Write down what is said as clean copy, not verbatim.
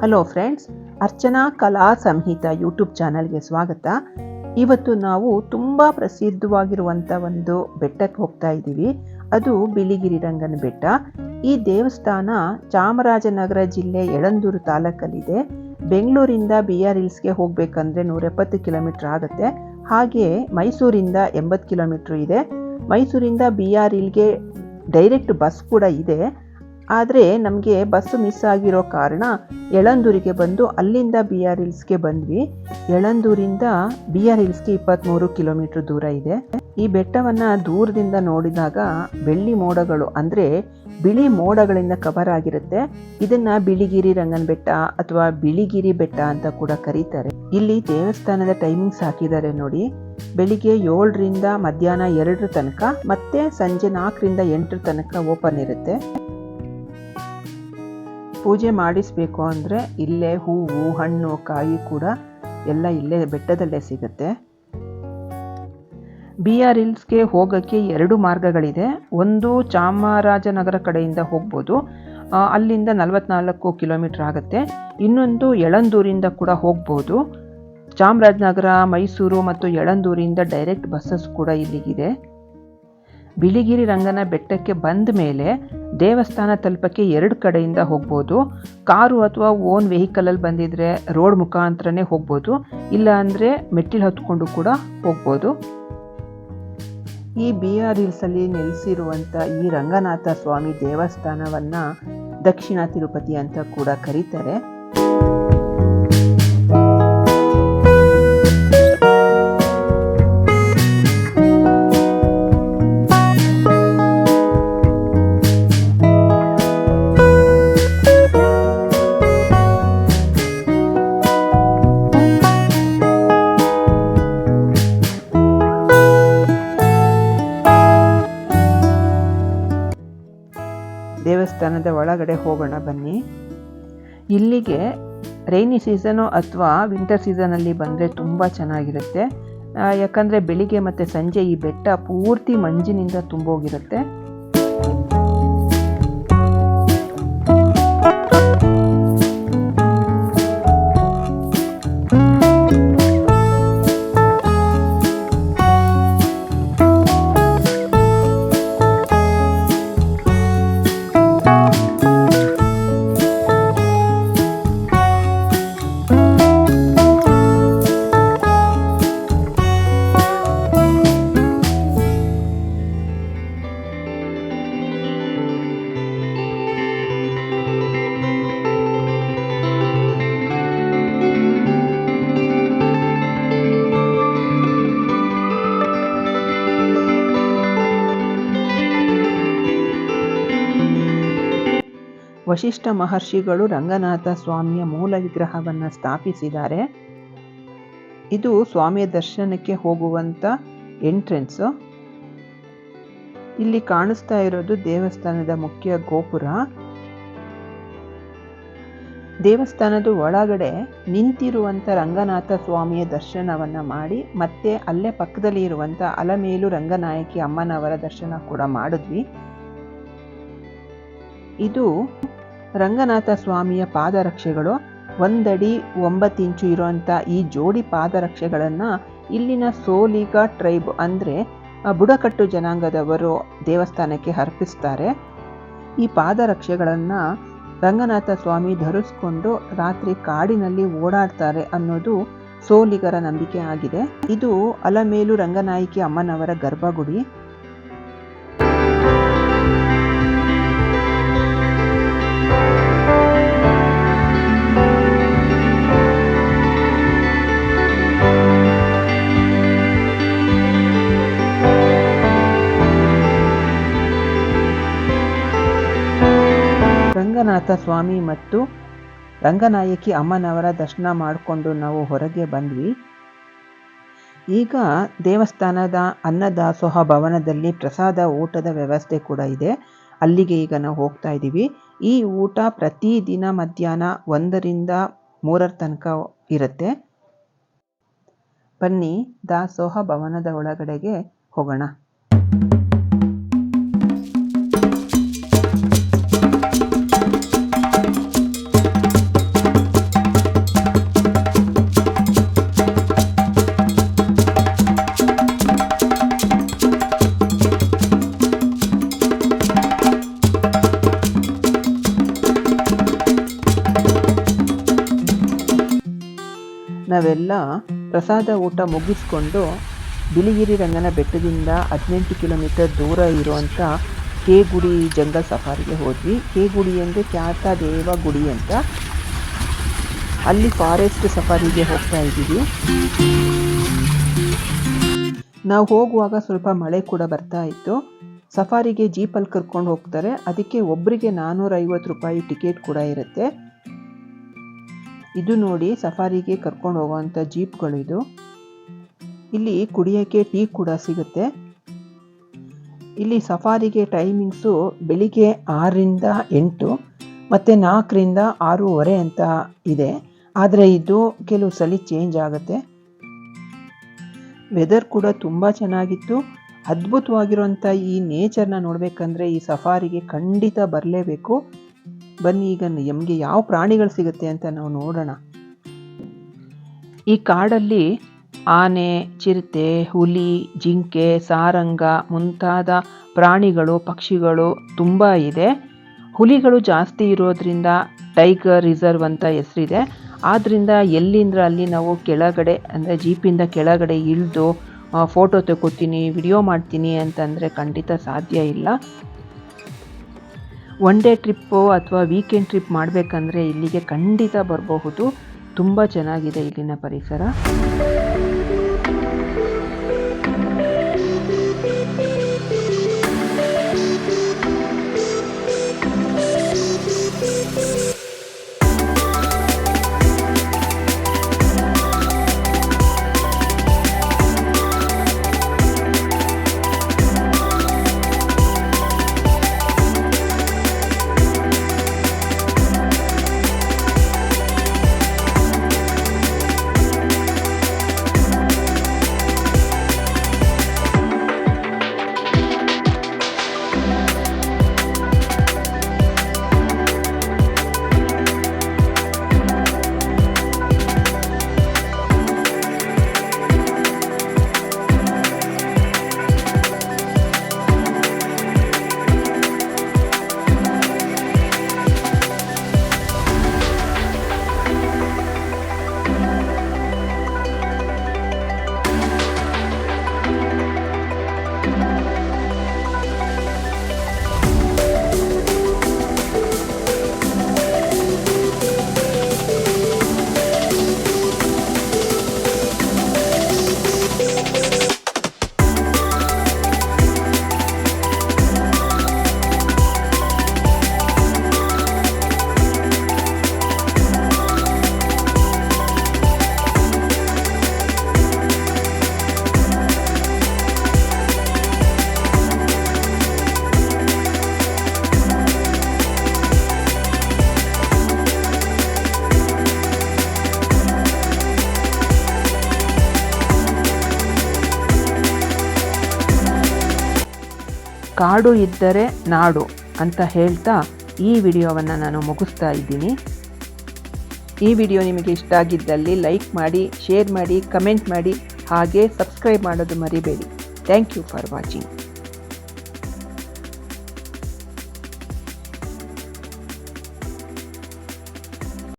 Hello friends, Archana ಕಲಾ ಸಂಹಿತ YouTube ಚಾನಲ್ಗೆ ಸ್ವಾಗತ. ಇವತ್ತು ನಾವು ತುಂಬ ಪ್ರಸಿದ್ಧವಾಗಿರುವಂಥ ಒಂದು ಬೆಟ್ಟಕ್ಕೆ ಹೋಗ್ತಾ ಇದ್ದೀವಿ. ಅದು ಬಿಳಿಗಿರಿ ರಂಗನ ಬೆಟ್ಟ. ಈ ದೇವಸ್ಥಾನ ಚಾಮರಾಜನಗರ ಜಿಲ್ಲೆ ಯಳಂದೂರು ತಾಲೂಕಲ್ಲಿದೆ. ಬೆಂಗಳೂರಿಂದ BR ಹಿಲ್ಸ್ಗೆ ಹೋಗಬೇಕಂದ್ರೆ 170 ಕಿಲೋಮೀಟ್ರ್ ಆಗುತ್ತೆ. ಹಾಗೆ ಮೈಸೂರಿಂದ 80 ಕಿಲೋಮೀಟ್ರ್ ಇದೆ. ಮೈಸೂರಿಂದ BR ಹಿಲ್ಗೆ ಡೈರೆಕ್ಟ್ ಬಸ್ ಕೂಡ ಇದೆ. ಆದರೆ ನಮಗೆ ಬಸ್ ಮಿಸ್ ಆಗಿರೋ ಕಾರಣ ಯಳಂದೂರಿಗೆ ಬಂದು ಅಲ್ಲಿಂದ BR ಹಿಲ್ಸ್ಗೆ ಬಂದ್ವಿ. ಯಳಂದೂರಿಂದ BR ಹಿಲ್ಸ್ಗೆ 23 ಕಿಲೋಮೀಟ್ರ್ ದೂರ ಇದೆ. ಈ ಬೆಟ್ಟವನ್ನು ದೂರದಿಂದ ನೋಡಿದಾಗ ಬೆಳ್ಳಿ ಮೋಡಗಳು ಅಂದರೆ ಬಿಳಿ ಮೋಡಗಳಿಂದ ಕವರ್ ಆಗಿರುತ್ತೆ. ಇದನ್ನ ಬಿಳಿಗಿರಿ ರಂಗನ ಬೆಟ್ಟ ಅಥವಾ ಬಿಳಿಗಿರಿ ಬೆಟ್ಟ ಅಂತ ಕೂಡ ಕರೀತಾರೆ. ಇಲ್ಲಿ ದೇವಸ್ಥಾನದ ಟೈಮಿಂಗ್ಸ್ ಹಾಕಿದ್ದಾರೆ ನೋಡಿ. ಬೆಳಿಗ್ಗೆ 7ರಿಂದ ಮಧ್ಯಾಹ್ನ 2 ತನಕ ಮತ್ತೆ ಸಂಜೆ 4ರಿಂದ 8 ತನಕ ಓಪನ್ ಇರುತ್ತೆ. ಪೂಜೆ ಮಾಡಿಸ್ಬೇಕು ಅಂದರೆ ಇಲ್ಲೇ ಹೂವು, ಹಣ್ಣು, ಕಾಯಿ ಕೂಡ ಎಲ್ಲ ಇಲ್ಲೇ ಬೆಟ್ಟದಲ್ಲೇ ಸಿಗುತ್ತೆ. BR ಹಿಲ್ಸ್ಗೆ ಹೋಗೋಕ್ಕೆ 2 ಮಾರ್ಗಗಳಿದೆ. ಒಂದು ಚಾಮರಾಜನಗರ ಕಡೆಯಿಂದ ಹೋಗ್ಬೋದು, ಅಲ್ಲಿಂದ 44 ಕಿಲೋಮೀಟ್ರ್ ಆಗುತ್ತೆ. ಇನ್ನೊಂದು ಯಳಂದೂರಿಂದ ಕೂಡ ಹೋಗ್ಬೋದು. ಚಾಮರಾಜನಗರ, ಮೈಸೂರು ಮತ್ತು ಯಳಂದೂರಿಂದ ಡೈರೆಕ್ಟ್ ಬಸ್ಸಸ್ ಕೂಡ ಇಲ್ಲಿಗಿದೆ. ಬಿಳಿಗಿರಿ ರಂಗನ ಬೆಟ್ಟಕ್ಕೆ ಬಂದ ಮೇಲೆ ದೇವಸ್ಥಾನ ತಲುಪಕ್ಕೆ 2 ಕಡೆಯಿಂದ ಹೋಗ್ಬೋದು. ಕಾರು ಅಥವಾ ಓನ್ ವೆಹಿಕಲಲ್ಲಿ ಬಂದಿದ್ರೆ ರೋಡ್ ಮುಖಾಂತರನೇ ಹೋಗ್ಬೋದು, ಇಲ್ಲ ಅಂದರೆ ಮೆಟ್ಟಿಲು ಹತ್ಕೊಂಡು ಕೂಡ ಹೋಗ್ಬೋದು. ಈ BR ಹಿಲ್ಸಲ್ಲಿ ನೆಲೆಸಿರುವಂಥ ಈ ರಂಗನಾಥ ಸ್ವಾಮಿ ದೇವಸ್ಥಾನವನ್ನು ದಕ್ಷಿಣ ತಿರುಪತಿ ಅಂತ ಕೂಡ ಕರೀತಾರೆ. ದೇವಸ್ಥಾನದ ಒಳಗಡೆ ಹೋಗೋಣ ಬನ್ನಿ. ಇಲ್ಲಿಗೆ ರೈನಿ ಸೀಸನು ಅಥವಾ ವಿಂಟರ್ ಸೀಸನಲ್ಲಿ ಬಂದರೆ ತುಂಬ ಚೆನ್ನಾಗಿರುತ್ತೆ. ಯಾಕಂದರೆ ಬೆಳಿಗ್ಗೆ ಮತ್ತು ಸಂಜೆ ಈ ಬೆಟ್ಟ ಪೂರ್ತಿ ಮಂಜಿನಿಂದ ತುಂಬೋಗಿರುತ್ತೆ. ವಶಿಷ್ಠ ಮಹರ್ಷಿಗಳು ರಂಗನಾಥ ಸ್ವಾಮಿಯ ಮೂಲ ವಿಗ್ರಹವನ್ನು ಸ್ಥಾಪಿಸಿದ್ದಾರೆ. ಇದು ಸ್ವಾಮಿಯ ದರ್ಶನಕ್ಕೆ ಹೋಗುವಂಥ ಎಂಟ್ರೆನ್ಸು. ಇಲ್ಲಿ ಕಾಣಿಸ್ತಾ ಇರೋದು ದೇವಸ್ಥಾನದ ಮುಖ್ಯ ಗೋಪುರ. ದೇವಸ್ಥಾನದ ಒಳಗಡೆ ನಿಂತಿರುವಂಥ ರಂಗನಾಥ ಸ್ವಾಮಿಯ ದರ್ಶನವನ್ನು ಮಾಡಿ ಮತ್ತೆ ಅಲ್ಲೇ ಪಕ್ಕದಲ್ಲಿ ಇರುವಂಥ ಅಲಮೇಲು ರಂಗನಾಯಕಿ ಅಮ್ಮನವರ ದರ್ಶನ ಕೂಡ ಮಾಡಿದ್ವಿ. ಇದು ರಂಗನಾಥ ಸ್ವಾಮಿಯ ಪಾದರಕ್ಷೆಗಳು. 1 ಅಡಿ 9 ಇಂಚು ಇರುವಂಥ ಈ ಜೋಡಿ ಪಾದರಕ್ಷೆಗಳನ್ನು ಇಲ್ಲಿನ ಸೋಲಿಗ ಟ್ರೈಬ್ ಅಂದರೆ ಬುಡಕಟ್ಟು ಜನಾಂಗದವರು ದೇವಸ್ಥಾನಕ್ಕೆ ಅರ್ಪಿಸ್ತಾರೆ. ಈ ಪಾದರಕ್ಷೆಗಳನ್ನು ರಂಗನಾಥ ಸ್ವಾಮಿ ಧರಿಸ್ಕೊಂಡು ರಾತ್ರಿ ಕಾಡಿನಲ್ಲಿ ಓಡಾಡ್ತಾರೆ ಅನ್ನೋದು ಸೋಲಿಗರ ನಂಬಿಕೆ ಆಗಿದೆ. ಇದು ಅಲಮೇಲು ರಂಗನಾಯಕಿ ಅಮ್ಮನವರ ಗರ್ಭಗುಡಿ. ರಂಗನಾಥ ಸ್ವಾಮಿ ಮತ್ತು ರಂಗನಾಯಕಿ ಅಮ್ಮನವರ ದರ್ಶನ ಮಾಡಿಕೊಂಡು ನಾವು ಹೊರಗೆ ಬಂದ್ವಿ. ಈಗ ದೇವಸ್ಥಾನದ ಅನ್ನದಾಸೋಹ ಭವನದಲ್ಲಿ ಪ್ರಸಾದ ಊಟದ ವ್ಯವಸ್ಥೆ ಕೂಡ ಇದೆ. ಅಲ್ಲಿಗೆ ಈಗ ನಾವು ಹೋಗ್ತಾ ಇದ್ದೀವಿ. ಈ ಊಟ ಪ್ರತಿದಿನ ಮಧ್ಯಾಹ್ನ 1ರಿಂದ 3 ತನಕ ಇರುತ್ತೆ. ಬನ್ನಿ ದಾಸೋಹ ಭವನದ ಒಳಗಡೆಗೆ ಹೋಗೋಣ. ನಾವೆಲ್ಲ ಪ್ರಸಾದ ಊಟ ಮುಗಿಸ್ಕೊಂಡು ಬಿಳಿಗಿರಿ ರಂಗನ ಬೆಟ್ಟದಿಂದ 18 ಕಿಲೋಮೀಟರ್ ದೂರ ಇರುವಂಥ ಕೇಗುಡಿ ಜಂಗಲ್ ಸಫಾರಿಗೆ ಹೋದ್ವಿ. ಕೇಗುಡಿ ಅಂದರೆ ಖ್ಯಾತ ದೇವ ಗುಡಿ ಅಂತ. ಅಲ್ಲಿ ಫಾರೆಸ್ಟ್ ಸಫಾರಿಗೆ ಹೋಗ್ತಾ ಇದ್ದೀವಿ. ನಾವು ಹೋಗುವಾಗ ಸ್ವಲ್ಪ ಮಳೆ ಕೂಡ ಬರ್ತಾ ಇತ್ತು. ಸಫಾರಿಗೆ ಜೀಪಲ್ಲಿ ಕರ್ಕೊಂಡು ಹೋಗ್ತಾರೆ. ಅದಕ್ಕೆ ಒಬ್ಬರಿಗೆ 450 ರೂಪಾಯಿ ಟಿಕೆಟ್ ಕೂಡ ಇರುತ್ತೆ. ಇದು ನೋಡಿ ಸಫಾರಿಗೆ ಕರ್ಕೊಂಡು ಹೋಗುವಂಥ ಜೀಪ್ಗಳು ಇದು. ಇಲ್ಲಿ ಕುಡಿಯೋಕ್ಕೆ ಟೀ ಕೂಡ ಸಿಗುತ್ತೆ. ಇಲ್ಲಿ ಸಫಾರಿಗೆ ಟೈಮಿಂಗ್ಸು ಬೆಳಿಗ್ಗೆ 6ರಿಂದ 8 ಮತ್ತು 4ರಿಂದ 6:30 ಅಂತ ಇದೆ. ಆದರೆ ಇದು ಕೆಲವು ಸಲ ಚೇಂಜ್ ಆಗುತ್ತೆ. ವೆದರ್ ಕೂಡ ತುಂಬ ಚೆನ್ನಾಗಿತ್ತು. ಅದ್ಭುತವಾಗಿರುವಂಥ ಈ ನೇಚರ್ನ ನೋಡಬೇಕಂದ್ರೆ ಈ ಸಫಾರಿಗೆ ಖಂಡಿತ ಬರಲೇಬೇಕು. ಬನ್ನಿ ಈಗ ನಮಗೆ ಯಾವ ಪ್ರಾಣಿಗಳು ಸಿಗುತ್ತೆ ಅಂತ ನಾವು ನೋಡೋಣ. ಈ ಕಾಡಲ್ಲಿ ಆನೆ, ಚಿರತೆ, ಹುಲಿ, ಜಿಂಕೆ, ಸಾರಂಗ ಮುಂತಾದ ಪ್ರಾಣಿಗಳು, ಪಕ್ಷಿಗಳು ತುಂಬ ಇದೆ. ಹುಲಿಗಳು ಜಾಸ್ತಿ ಇರೋದ್ರಿಂದ ಟೈಗರ್ ರಿಸರ್ವ್ ಅಂತ ಹೆಸರಿದೆ. ಆದ್ದರಿಂದ ಎಲ್ಲಿಂದ ಅಲ್ಲಿ ನಾವು ಕೆಳಗಡೆ ಅಂದರೆ ಜೀಪಿಂದ ಕೆಳಗಡೆ ಇಳಿದು ಫೋಟೋ ತಗೋತೀನಿ, ವಿಡಿಯೋ ಮಾಡ್ತೀನಿ ಅಂತಂದರೆ ಖಂಡಿತ ಸಾಧ್ಯ ಇಲ್ಲ. ಒನ್ ಡೇ ಟ್ರಿಪ್ಪು ಅಥವಾ ವೀಕೆಂಡ್ ಟ್ರಿಪ್ ಮಾಡಬೇಕಂದ್ರೆ ಇಲ್ಲಿಗೆ ಖಂಡಿತ ಬರಬಹುದು. ತುಂಬ ಚೆನ್ನಾಗಿದೆ ಇಲ್ಲಿನ ಪರಿಸರ. ಕಾಡು ಇದ್ದರೆ ನಾಡು ಅಂತ ಹೇಳ್ತಾ ಈ ವಿಡಿಯೋವನ್ನು ನಾನು ಮುಗಿಸ್ತಾ ಇದ್ದೀನಿ. ಈ ವಿಡಿಯೋ ನಿಮಗೆ ಇಷ್ಟ ಆಗಿದ್ದಲ್ಲಿ ಲೈಕ್ ಮಾಡಿ, ಶೇರ್ ಮಾಡಿ, ಕಮೆಂಟ್ ಮಾಡಿ, ಹಾಗೆ ಸಬ್ಸ್ಕ್ರೈಬ್ ಮಾಡೋದು ಮರಿಬೇಡಿ. Thank you for watching.